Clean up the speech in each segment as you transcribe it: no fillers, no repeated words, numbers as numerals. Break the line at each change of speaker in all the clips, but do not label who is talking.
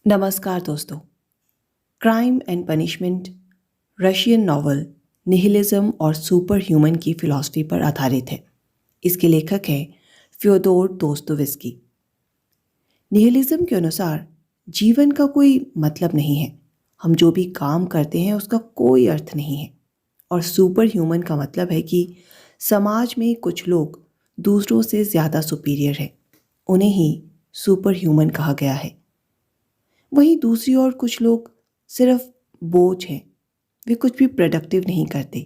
नमस्कार दोस्तों। Crime and punishment Russian novel nihilism और सुपर ह्यूमन की फिलॉसफी पर आधारित है। इसके लेखक हैं फ्योदोर दोस्तोयेव्स्की। निहिलिज्म के अनुसार जीवन का कोई मतलब नहीं है, हम जो भी काम करते हैं उसका कोई अर्थ नहीं है। और सुपर ह्यूमन का मतलब है कि समाज में कुछ लोग दूसरों से ज़्यादा सुपीरियर है, उन्हें ही सुपर ह्यूमन कहा गया है। वहीं दूसरी ओर कुछ लोग सिर्फ बोझ हैं, वे कुछ भी प्रोडक्टिव नहीं करते,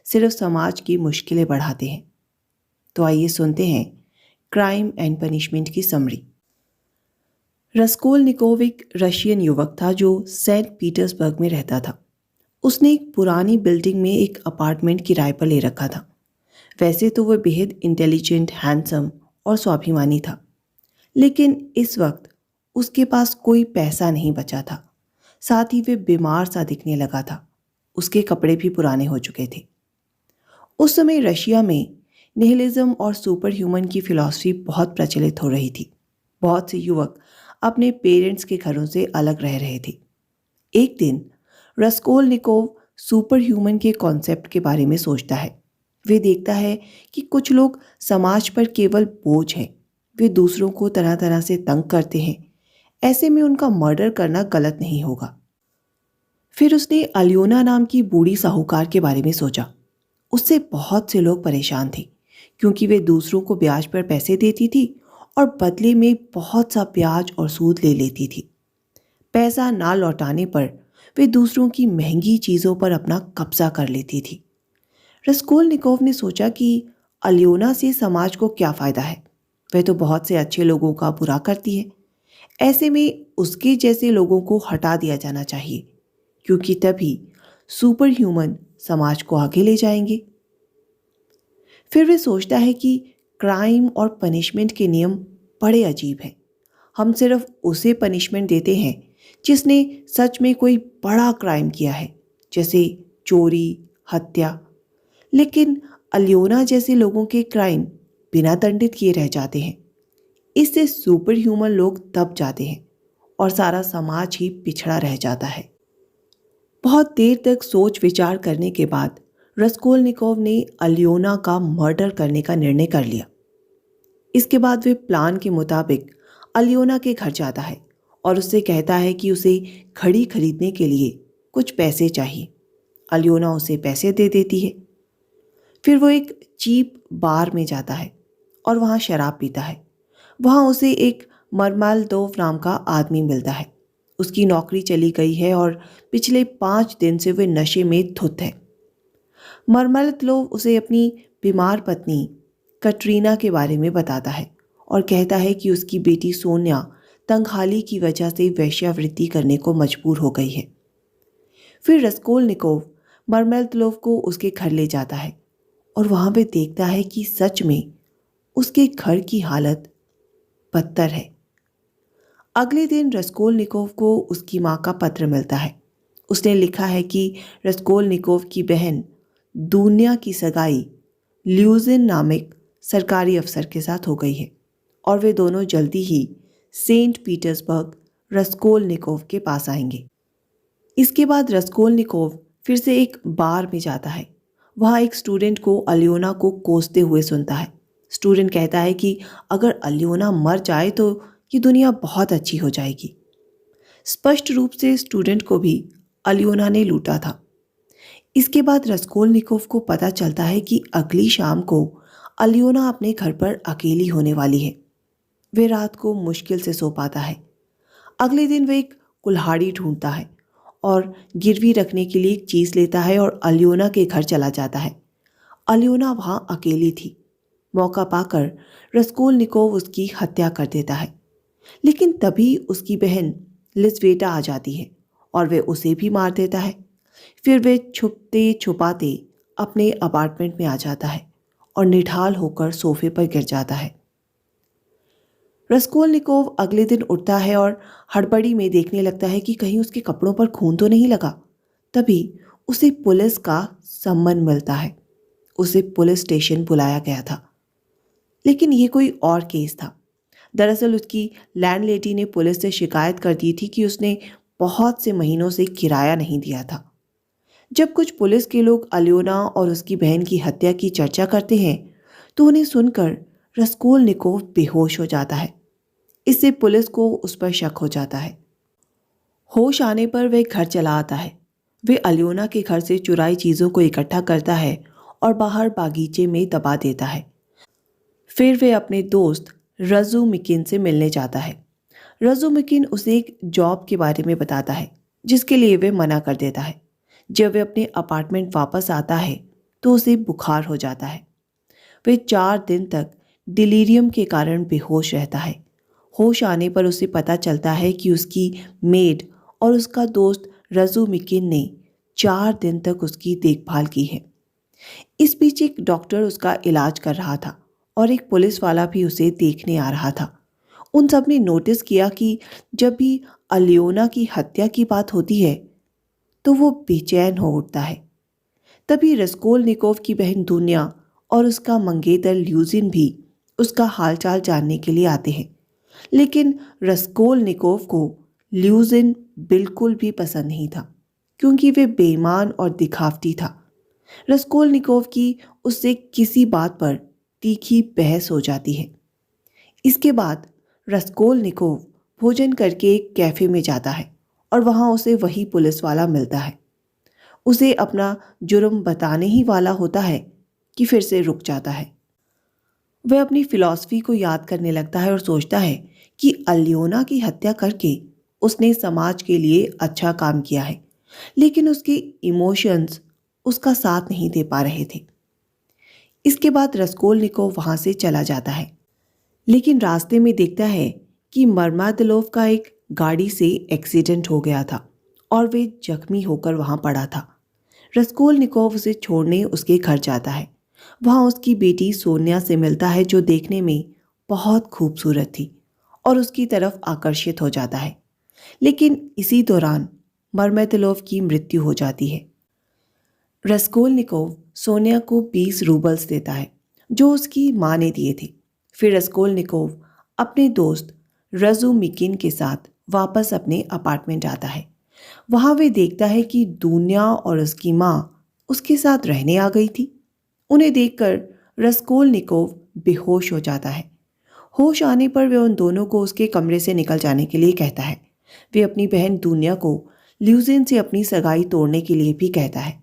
सिर्फ समाज की मुश्किलें बढ़ाते हैं। तो आइए सुनते हैं क्राइम एंड पनिशमेंट की समरी। रस्कोलनिकोव एक रशियन युवक था जो सेंट पीटर्सबर्ग में रहता था। उसने एक पुरानी बिल्डिंग में एक अपार्टमेंट किराए पर ले रखा था। वैसे तो वह बेहद इंटेलिजेंट, हैंडसम और स्वाभिमानी था, लेकिन इस वक्त उसके पास कोई पैसा नहीं बचा था। साथ ही वे बीमार सा दिखने लगा था। उसके कपड़े भी पुराने हो चुके थे। उस समय रशिया में निहिलिज्म और सुपर ह्यूमन की फिलॉसफी बहुत प्रचलित हो रही थी। बहुत से युवक अपने पेरेंट्स के घरों से अलग रह रहे थे। एक दिन रस्कोलनिकोव सुपर ह्यूमन के कॉन्सेप्ट के बारे में सोचता है। वे देखता है कि कुछ लोग समाज पर केवल बोझ हैं, वे दूसरों को तरह तरह से तंग करते हैं। ऐसे में उनका मर्डर करना गलत नहीं होगा। फिर उसने अलियोना नाम की बूढ़ी साहूकार के बारे में सोचा। उससे बहुत से लोग परेशान थे, क्योंकि वे दूसरों को ब्याज पर पैसे देती थी और बदले में बहुत सा ब्याज और सूद ले लेती थी। पैसा ना लौटाने पर वे दूसरों की महंगी चीज़ों पर अपना कब्जा कर लेती थी। रस्कोलनिकोव ने सोचा कि अलियोना से समाज को क्या फ़ायदा है, वह तो बहुत से अच्छे लोगों का बुरा करती है। ऐसे में उसके जैसे लोगों को हटा दिया जाना चाहिए, क्योंकि तभी सुपर ह्यूमन समाज को आगे ले जाएंगे। फिर वे सोचता है कि क्राइम और पनिशमेंट के नियम बड़े अजीब हैं। हम सिर्फ उसे पनिशमेंट देते हैं जिसने सच में कोई बड़ा क्राइम किया है, जैसे चोरी, हत्या। लेकिन अलियोना जैसे लोगों के क्राइम बिना दंडित किए रह जाते हैं। इससे सुपर ह्यूमन लोग दब जाते हैं और सारा समाज ही पिछड़ा रह जाता है। बहुत देर तक सोच विचार करने के बाद रस्कोलनिकोव ने अलियोना का मर्डर करने का निर्णय कर लिया। इसके बाद वे प्लान के मुताबिक अलियोना के घर जाता है और उससे कहता है कि उसे घड़ी खरीदने के लिए कुछ पैसे चाहिए। अलियोना उसे पैसे दे देती है। फिर वो एक चीप बार में जाता है और वहाँ शराब पीता है। वहाँ उसे एक मरमाल्दोव नाम का आदमी मिलता है। उसकी नौकरी चली गई है और पिछले 5 दिन से वे नशे में धुत है। मरमाल्दोव उसे अपनी बीमार पत्नी कटरीना के बारे में बताता है और कहता है कि उसकी बेटी सोनिया तंगहाली की वजह से वेश्यावृत्ति करने को मजबूर हो गई है। फिर रस्कोलनिकोव मरमाल्दोव को उसके घर ले जाता है और वहाँ पे देखता है कि सच में उसके घर की हालत बदतर है। अगले दिन रस्कोलनिकोव को उसकी माँ का पत्र मिलता है। उसने लिखा है कि रस्कोलनिकोव की बहन दुनिया की सगाई ल्यूजिन नामक सरकारी अफसर के साथ हो गई है और वे दोनों जल्दी ही सेंट पीटर्सबर्ग रस्कोलनिकोव के पास आएंगे। इसके बाद रस्कोलनिकोव फिर से एक बार में जाता है। वहाँ एक स्टूडेंट को अलियोना को कोसते हुए सुनता है। स्टूडेंट कहता है कि अगर अलियोना मर जाए तो ये दुनिया बहुत अच्छी हो जाएगी। स्पष्ट रूप से स्टूडेंट को भी अलियोना ने लूटा था। इसके बाद रस्कोलनिकोव को पता चलता है कि अगली शाम को अलियोना अपने घर पर अकेली होने वाली है। वे रात को मुश्किल से सो पाता है। अगले दिन वह एक कुल्हाड़ी ढूंढता है और गिरवी रखने के लिए एक चीज़ लेता है और अलियोना के घर चला जाता है। अलियोना वहाँ अकेली थी। मौका पाकर रस्कोलनिकोव उसकी हत्या कर देता है, लेकिन तभी उसकी बहन लिज़वेटा आ जाती है और वे उसे भी मार देता है। फिर वे छुपते छुपाते अपने अपार्टमेंट में आ जाता है और निढाल होकर सोफे पर गिर जाता है। रस्कोलनिकोव अगले दिन उठता है और हड़बड़ी में देखने लगता है कि कहीं उसके कपड़ों पर खून तो नहीं लगा। तभी उसे पुलिस का सम्मन मिलता है। उसे पुलिस स्टेशन बुलाया गया था, लेकिन ये कोई और केस था। दरअसल उसकी लैंडलेडी ने पुलिस से शिकायत कर दी थी कि उसने बहुत से महीनों से किराया नहीं दिया था। जब कुछ पुलिस के लोग अलियोना और उसकी बहन की हत्या की चर्चा करते हैं तो उन्हें सुनकर रस्कोलनिकोव बेहोश हो जाता है। इससे पुलिस को उस पर शक हो जाता है। होश आने पर वह घर चला आता है। वे अलियोना के घर से चुराई चीज़ों को इकट्ठा करता है और बाहर बागीचे में दबा देता है। फिर वे अपने दोस्त रज़ुमिकिन से मिलने जाता है। रज़ुमिकिन उसे एक जॉब के बारे में बताता है जिसके लिए वे मना कर देता है। जब वे अपने अपार्टमेंट वापस आता है तो उसे बुखार हो जाता है। वे 4 दिन तक डिलीरियम के कारण बेहोश रहता है। होश आने पर उसे पता चलता है कि उसकी मेड और उसका दोस्त रज़ुमिकिन ने 4 दिन तक उसकी देखभाल की है। इस बीच एक डॉक्टर उसका इलाज कर रहा था और एक पुलिस वाला भी उसे देखने आ रहा था। उन सब ने नोटिस किया कि जब भी अलियोना की हत्या की बात होती है तो वो बेचैन हो उठता है। तभी रस्कोलनिकोव की बहन दुनिया और उसका मंगेतर ल्यूजिन भी उसका हालचाल जानने के लिए आते हैं। लेकिन रस्कोलनिकोव को ल्यूजिन बिल्कुल भी पसंद नहीं था क्योंकि वे बेईमान और दिखावटी था। रस्कोलनिकोव की उससे किसी बात पर तीखी बहस हो जाती है। इसके बाद रस्कोलनिकोव भोजन करके एक कैफे में जाता है और वहां उसे वही पुलिस वाला मिलता है। उसे अपना जुर्म बताने ही वाला होता है कि फिर से रुक जाता है। वह अपनी फिलॉसफी को याद करने लगता है और सोचता है कि अलियोना की हत्या करके उसने समाज के लिए अच्छा काम किया है, लेकिन उसके इमोशंस उसका साथ नहीं दे पा रहे थे। इसके बाद रस्कोलनिकोव वहां से चला जाता है, लेकिन रास्ते में देखता है कि मर्मादिलोव का एक गाड़ी से एक्सीडेंट हो गया था और वे जख्मी होकर वहां पड़ा था। रस्कोलनिकोव उसे छोड़ने उसके घर जाता है। वहां उसकी बेटी सोनिया से मिलता है जो देखने में बहुत खूबसूरत थी और उसकी तरफ आकर्षित हो जाता है। लेकिन इसी दौरान मर्मेदिलोव की मृत्यु हो जाती है। रस्कोलनिकोव सोनिया को 20 रूबल्स देता है जो उसकी माँ ने दिए थे। फिर रस्कोलनिकोव अपने दोस्त रज़ुमिकिन के साथ वापस अपने अपार्टमेंट आता है। वहां वे देखता है कि दुनिया और उसकी माँ उसके साथ रहने आ गई थी। उन्हें देखकर रस्कोलनिकोव बेहोश हो जाता है। होश आने पर वे उन दोनों को उसके कमरे से निकल जाने के लिए कहता है। वे अपनी बहन दुनिया को ल्यूजिन से अपनी सगाई तोड़ने के लिए भी कहता है।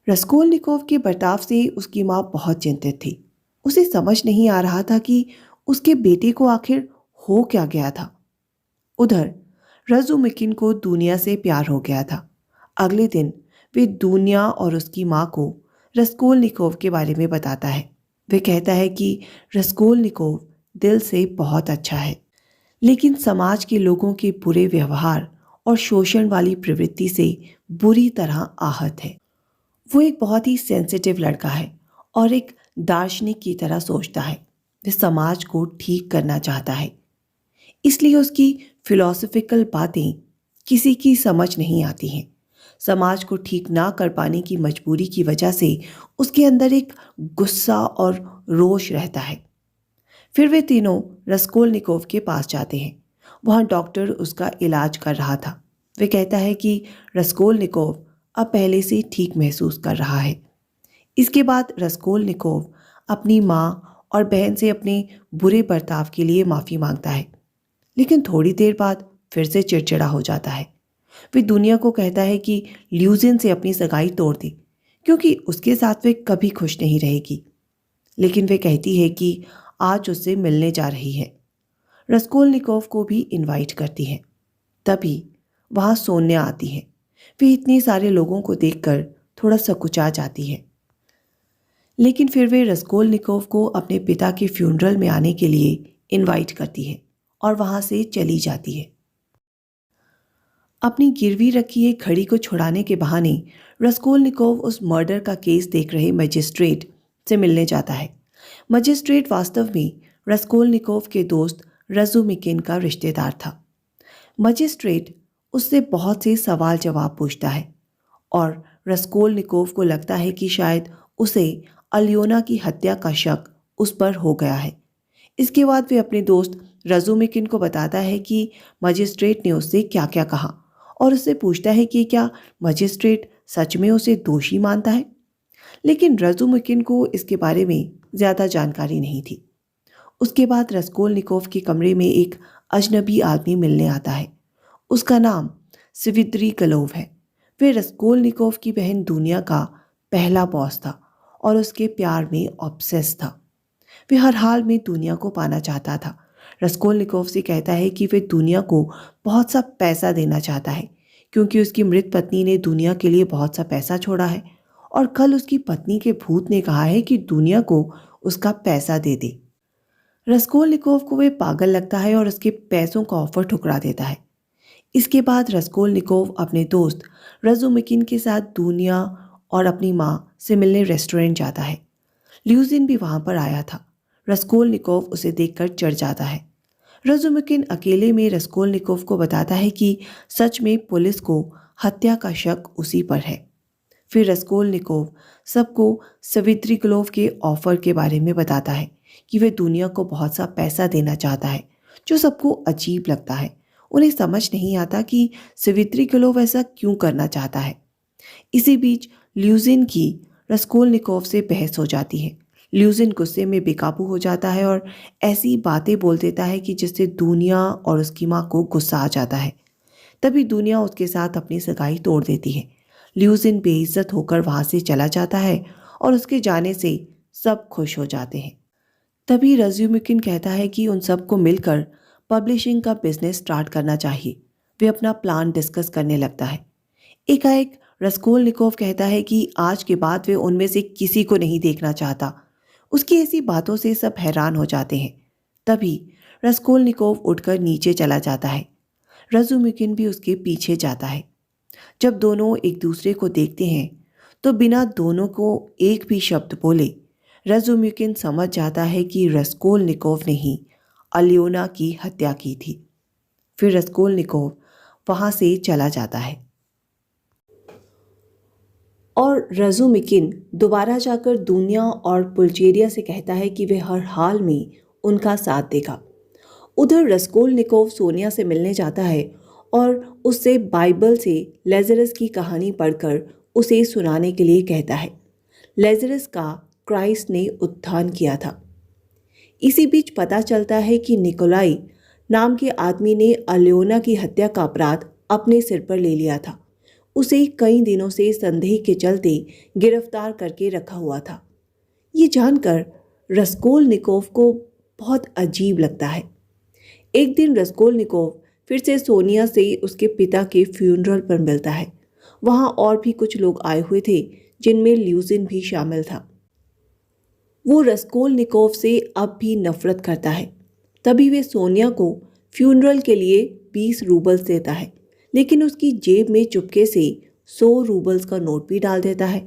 रस्कोलनिकोव के बर्ताव से उसकी माँ बहुत चिंतित थी। उसे समझ नहीं आ रहा था कि उसके बेटे को आखिर हो क्या गया था। उधर रज़ुमिकिन को दुनिया से प्यार हो गया था। अगले दिन वे दुनिया और उसकी माँ को रस्कोलनिकोव के बारे में बताता है। वे कहता है कि रस्कोलनिकोव दिल से बहुत अच्छा है, लेकिन समाज के लोगों के बुरे व्यवहार और शोषण वाली प्रवृत्ति से बुरी तरह आहत है। वो एक बहुत ही सेंसिटिव लड़का है और एक दार्शनिक की तरह सोचता है। वह समाज को ठीक करना चाहता है, इसलिए उसकी फिलॉसफिकल बातें किसी की समझ नहीं आती हैं। समाज को ठीक ना कर पाने की मजबूरी की वजह से उसके अंदर एक गुस्सा और रोष रहता है। फिर वे तीनों रस्कोलनिकोव के पास जाते हैं। वहाँ डॉक्टर उसका इलाज कर रहा था। वे कहता है कि रस्कोलनिकोव अब पहले से ठीक महसूस कर रहा है। इसके बाद रस्कोलनिकोव अपनी माँ और बहन से अपने बुरे बर्ताव के लिए माफ़ी मांगता है, लेकिन थोड़ी देर बाद फिर से चिड़चिड़ा हो जाता है। वे दुनिया को कहता है कि ल्यूजिन से अपनी सगाई तोड़ दे क्योंकि उसके साथ वे कभी खुश नहीं रहेगी, लेकिन वे कहती है कि आज उससे मिलने जा रही है। रस्कोलनिकोव को भी इनवाइट करती है। तभी वहाँ सोनिया आती है। वे इतने सारे लोगों को देखकर थोड़ा सकुचा जाती है, लेकिन फिर वे रस्कोलनिकोव को अपने पिता के फ्यूनरल में आने के लिए इनवाइट करती है और वहाँ से चली जाती है। अपनी गिरवी रखी एक घड़ी को छुड़ाने के बहाने रस्कोलनिकोव उस मर्डर का केस देख रहे मजिस्ट्रेट से मिलने जाता है। मजिस्ट्रेट वास्तव में रस्कोलनिकोव के दोस्त रज़ुमिकिन का रिश्तेदार था। मजिस्ट्रेट उससे बहुत से सवाल जवाब पूछता है और रस्कोलनिकोव को लगता है कि शायद उसे अलियोना की हत्या का शक उस पर हो गया है। इसके बाद वे अपने दोस्त रज़ुमिकिन को बताता है कि मजिस्ट्रेट ने उससे क्या क्या कहा और उससे पूछता है कि क्या मजिस्ट्रेट सच में उसे दोषी मानता है। लेकिन रज़ुमिकिन को इसके बारे में ज़्यादा जानकारी नहीं थी। उसके बाद रस्कोलनिकोव के कमरे में एक अजनबी आदमी मिलने आता है। उसका नाम स्विद्रिगलोव है। वे रस्कोलनिकोव की बहन दुनिया का पहला बॉस था और उसके प्यार में ऑब्सेस था। वे हर हाल में दुनिया को पाना चाहता था। रस्कोलनिकोव से कहता है कि वे दुनिया को बहुत सा पैसा देना चाहता है क्योंकि उसकी मृत पत्नी ने दुनिया के लिए बहुत सा पैसा छोड़ा है और कल उसकी पत्नी के भूत ने कहा है कि दुनिया को उसका पैसा दे दे। रस्कोलनिकोव को वे पागल लगता है और उसके पैसों का ऑफर ठुकरा देता है। इसके बाद रस्कोलनिकोव अपने दोस्त रज़ुमिकिन के साथ दुनिया और अपनी माँ से मिलने रेस्टोरेंट जाता है। ल्यूजिन भी वहां पर आया था। रस्कोलनिकोव उसे देखकर चढ़ जाता है। रज़ुमिकिन अकेले में रस्कोलनिकोव को बताता है कि सच में पुलिस को हत्या का शक उसी पर है। फिर रस्कोलनिकोव सबको सवित्रिगलोव के ऑफर के बारे में बताता है कि वे दुनिया को बहुत सा पैसा देना चाहता है, जो सबको अजीब लगता है। उन्हें समझ नहीं आता कि सवित्रिगलोव ऐसा क्यों करना चाहता है। इसी बीच ल्यूजिन की रस्कोलनिकोव से बहस हो जाती है। ल्यूजिन गुस्से में बेकाबू हो जाता है और ऐसी बातें बोल देता है कि जिससे दुनिया और उसकी माँ को गुस्सा आ जाता है। तभी दुनिया उसके साथ अपनी सगाई तोड़ देती है। ल्यूजिन बेइज्जत होकर वहां से चला जाता है और उसके जाने से सब खुश हो जाते हैं। तभी रज़ुमिकिन कहता है कि उन सबको मिलकर पब्लिशिंग का बिजनेस स्टार्ट करना चाहिए। वे अपना प्लान डिस्कस करने लगता है। एकाएक रस्कोलनिकोव कहता है कि आज के बाद वे उनमें से किसी को नहीं देखना चाहता। उसकी ऐसी बातों से सब हैरान हो जाते हैं। तभी रस्कोलनिकोव उठकर नीचे चला जाता है। रज़ुमिकिन भी उसके पीछे जाता है। जब दोनों एक दूसरे को देखते हैं तो बिना दोनों को एक भी शब्द बोले रज़ुमिकिन समझ जाता है कि रस्कोलनिकोव ने ही अलियोना की हत्या की थी। फिर रस्कोलनिकोव वहां से चला जाता है और रज़ुमिकिन दोबारा जाकर दुनिया और पुल्चेरिया से कहता है कि वे हर हाल में उनका साथ देगा। उधर रस्कोलनिकोव सोनिया से मिलने जाता है और उससे बाइबल से लेज़रस की कहानी पढ़कर उसे सुनाने के लिए कहता है। लेज़रस का क्राइस्ट ने उत्थान किया था। इसी बीच पता चलता है कि निकोलाई नाम के आदमी ने अलियोना की हत्या का अपराध अपने सिर पर ले लिया था। उसे कई दिनों से संदेह के चलते गिरफ्तार करके रखा हुआ था। ये जानकर रस्कोलनिकोव को बहुत अजीब लगता है। एक दिन रस्कोलनिकोव फिर से सोनिया से उसके पिता के फ्यूनरल पर मिलता है। वहां और भी कुछ लोग आए हुए थे जिनमें ल्यूजिन भी शामिल था। वो रस्कोलनिकोव से अब भी नफरत करता है। तभी वे सोनिया को फ्यूनरल के लिए 20 रूबल्स देता है, लेकिन उसकी जेब में चुपके से 100 रूबल्स का नोट भी डाल देता है।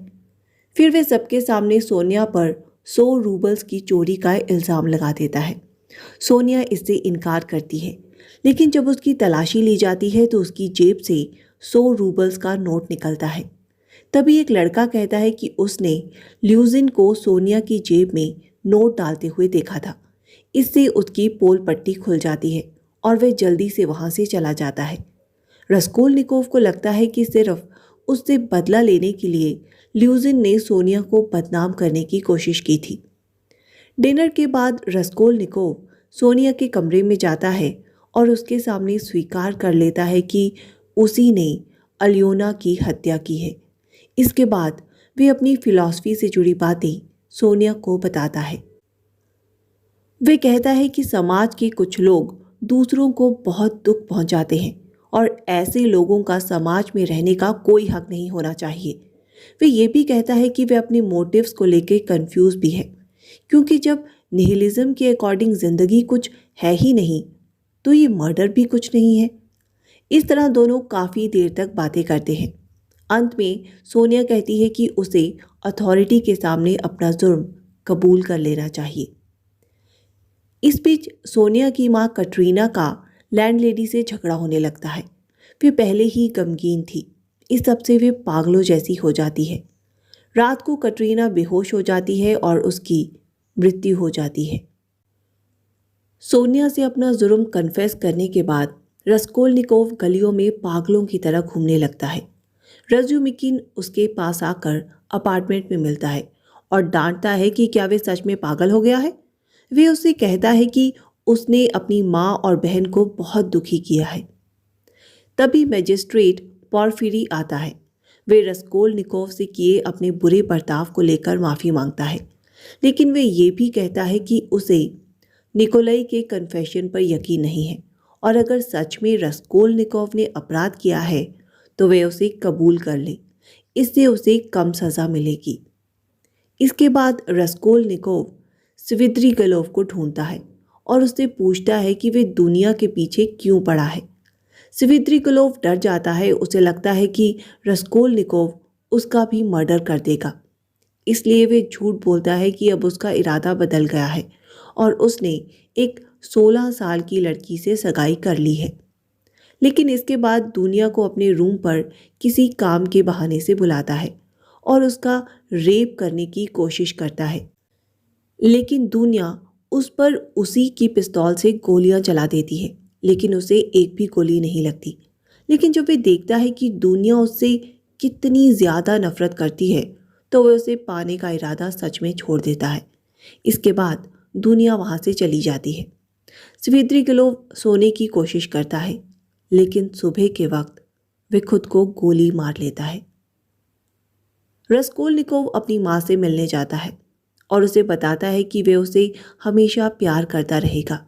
फिर वे सबके सामने सोनिया पर 100 रूबल्स की चोरी का इल्ज़ाम लगा देता है। सोनिया इससे इनकार करती है, लेकिन जब उसकी तलाशी ली जाती है तो उसकी जेब से 100 रूबल्स का नोट निकलता है। तभी एक लड़का कहता है कि उसने ल्यूजिन को सोनिया की जेब में नोट डालते हुए देखा था। इससे उसकी पोल पट्टी खुल जाती है और वह जल्दी से वहां से चला जाता है। रस्कोलनिकोव को लगता है कि सिर्फ उससे बदला लेने के लिए ल्यूजिन ने सोनिया को बदनाम करने की कोशिश की थी। डिनर के बाद रस्कोलनिकोव सोनिया के कमरे में जाता है और उसके सामने स्वीकार कर लेता है कि उसी ने अलियोना की हत्या की है। इसके बाद वे अपनी फिलॉसफी से जुड़ी बातें सोनिया को बताता है। वे कहता है कि समाज के कुछ लोग दूसरों को बहुत दुख पहुंचाते हैं और ऐसे लोगों का समाज में रहने का कोई हक नहीं होना चाहिए। वे ये भी कहता है कि वे अपने मोटिव्स को लेकर कंफ्यूज भी है, क्योंकि जब निहिलिज्म के अकॉर्डिंग जिंदगी कुछ है ही नहीं तो ये मर्डर भी कुछ नहीं है। इस तरह दोनों काफ़ी देर तक बातें करते हैं। अंत में सोनिया कहती है कि उसे अथॉरिटी के सामने अपना जुर्म कबूल कर लेना चाहिए। इस बीच सोनिया की मां कटरीना का लैंडलेडी से झगड़ा होने लगता है। वे पहले ही गमगीन थी। इस सब से वे पागलों जैसी हो जाती है। रात को कटरीना बेहोश हो जाती है और उसकी मृत्यु हो जाती है। सोनिया से अपना जुर्म कन्फेस करने के बाद रस्कोल्निकोव गलियों में पागलों की तरह घूमने लगता है। रज़ुमिकिन उसके पास आकर अपार्टमेंट में मिलता है और डांटता है कि क्या वे सच में पागल हो गया है। वे उससे कहता है कि उसने अपनी माँ और बहन को बहुत दुखी किया है। तभी मैजिस्ट्रेट पोर्फिरी आता है। वे रस्कोल्निकोव से किए अपने बुरे बर्ताव को लेकर माफ़ी मांगता है, लेकिन वे ये भी कहता है कि उसे निकोलाई के कन्फेशन पर यकीन नहीं है और अगर सच में रस्कोल्निकोव ने अपराध किया है तो वे उसे कबूल कर ले। इससे उसे कम सज़ा मिलेगी। इसके बाद रस्कोल्निकोव स्विद्रिगलोव को ढूंढता है और उससे पूछता है कि वे दुनिया के पीछे क्यों पड़ा है। स्विद्रिगलोव डर जाता है। उसे लगता है कि रस्कोल्निकोव उसका भी मर्डर कर देगा। इसलिए वे झूठ बोलता है कि अब उसका इरादा बदल गया है और उसने एक 16 साल की लड़की से सगाई कर ली है। लेकिन इसके बाद दुनिया को अपने रूम पर किसी काम के बहाने से बुलाता है और उसका रेप करने की कोशिश करता है। लेकिन दुनिया उस पर उसी की पिस्तौल से गोलियां चला देती है, लेकिन उसे एक भी गोली नहीं लगती। लेकिन जब वे देखता है कि दुनिया उससे कितनी ज़्यादा नफरत करती है तो वह उसे पाने का इरादा सच में छोड़ देता है। इसके बाद दुनिया वहाँ से चली जाती है। स्विद्रिगलोव सोने की कोशिश करता है, लेकिन सुबह के वक्त वे खुद को गोली मार लेता है। रस्कोल्निकोव अपनी माँ से मिलने जाता है और उसे बताता है कि वे उसे हमेशा प्यार करता रहेगा।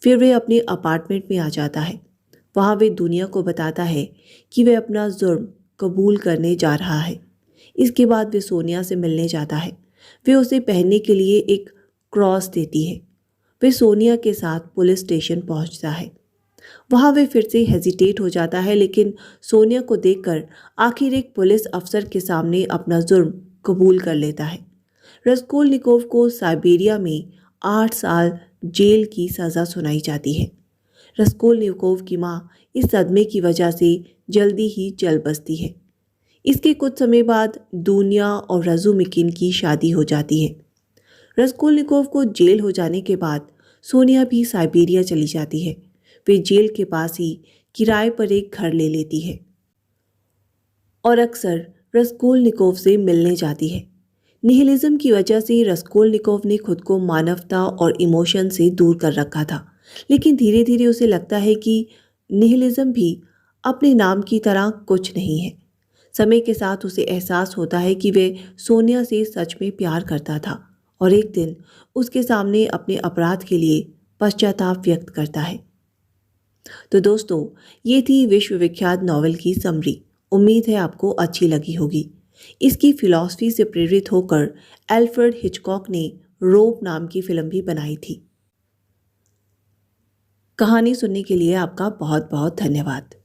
फिर वे अपने अपार्टमेंट में आ जाता है। वहाँ वे दुनिया को बताता है कि वे अपना जुर्म कबूल करने जा रहा है। इसके बाद वे सोनिया से मिलने जाता है। वे उसे पहनने के लिए एक क्रॉस देती है। वे सोनिया के साथ पुलिस स्टेशन पहुंचता है। वहाँ वे फिर से हेजिटेट हो जाता है, लेकिन सोनिया को देखकर आखिर एक पुलिस अफसर के सामने अपना जुर्म कबूल कर लेता है। रस्कोल्निकोव को साइबेरिया में 8 साल जेल की सज़ा सुनाई जाती है। रस्कोल्निकोव की माँ इस सदमे की वजह से जल्दी ही चल बसती है। इसके कुछ समय बाद दुनिया और रज़ुमिकिन की शादी हो जाती है। रस्कोल्निकोव को जेल हो जाने के बाद सोनिया भी साइबेरिया चली जाती है। वे जेल के पास ही किराए पर एक घर ले लेती है और अक्सर रस्कोल्निकोव से मिलने जाती है। निहिलिज्म की वजह से रस्कोल्निकोव ने खुद को मानवता और इमोशन से दूर कर रखा था, लेकिन धीरे धीरे उसे लगता है कि निहिलिज्म भी अपने नाम की तरह कुछ नहीं है। समय के साथ उसे एहसास होता है कि वे सोनिया से सच में प्यार करता था और एक दिन उसके सामने अपने अपराध के लिए पश्चाताप व्यक्त करता है। तो दोस्तों, ये थी विश्वविख्यात नॉवेल की समरी। उम्मीद है आपको अच्छी लगी होगी। इसकी फिलॉसफी से प्रेरित होकर एल्फ्रेड हिचकॉक ने रोप नाम की फिल्म भी बनाई थी। कहानी सुनने के लिए आपका बहुत बहुत धन्यवाद।